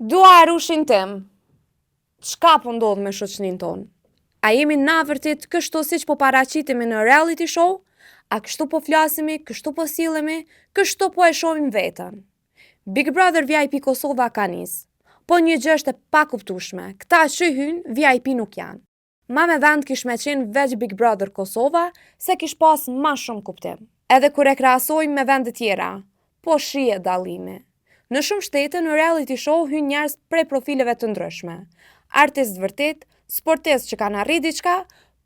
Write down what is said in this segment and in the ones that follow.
Dua rushin tim. Çka po ndodh me shoqërinë tonë? A jemi na vërtet kështu siç po paraqitemi në reality show? A kështu po flasemi, kështu po sillemi, kështu po e shohim veten? Big Brother VIP Kosova ka nis. Po një gjë është e pakuptueshme, këta që hyjnë VIP nuk janë. Ma me vend kish me qenë veç Big Brother Kosova, se kish pas ma shumë kuptim. Edhe kur e krahasojmë me vende tjera, po shihet dallimi. Në shumë shtete në reality show hyjnë njerëz prej profileve të ndryshme. Artistë vërtet, sportistë që kanë arrit diçka,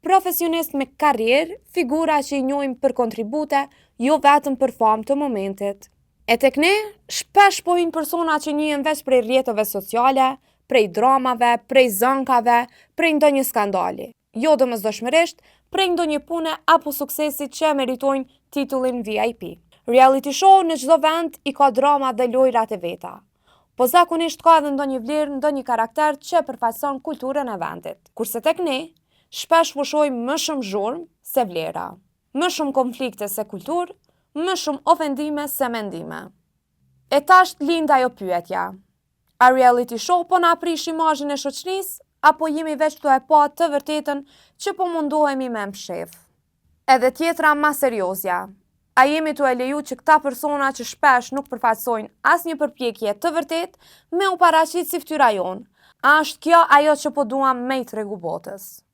profesionistë me karrierë, figura që i njohim për kontribute, jo vetëm për famë të momentit. E tek ne, shpesh po hyjnë persona që njihen veç prej rrjeteve sociale, prej dramave, prej zënkave, prej ndonjë skandali. Jo domosdoshmërisht, prej ndonjë pune apo suksesi që meritojnë titullin VIP. Reality show në çdo vend i ka drama dhe lojrat e veta. Po zakonisht ka edhe ndonjë vlerë, ndonjë karakter që përfaqëson kulturën e vendit. Kurse tek ne, shpesh po shohim më shumë zhurmë se vlera, më shumë konflikte se kulturë, më shumë ofendime se mendime. E tash lind ajo pyetja. A reality show po na aprish imazhin e shoqërisë, apo jemi veç të e pa të vërtetën që po mundohemi me mshef? Edhe tjetra ma seriozja. A jemi të e leju që këta persona që shpesh nuk përfaqësojnë asnjë përpjekje të vërtet me u paraqit si fytyra jonë? A është kjo ajo që po duam me i tregu botës?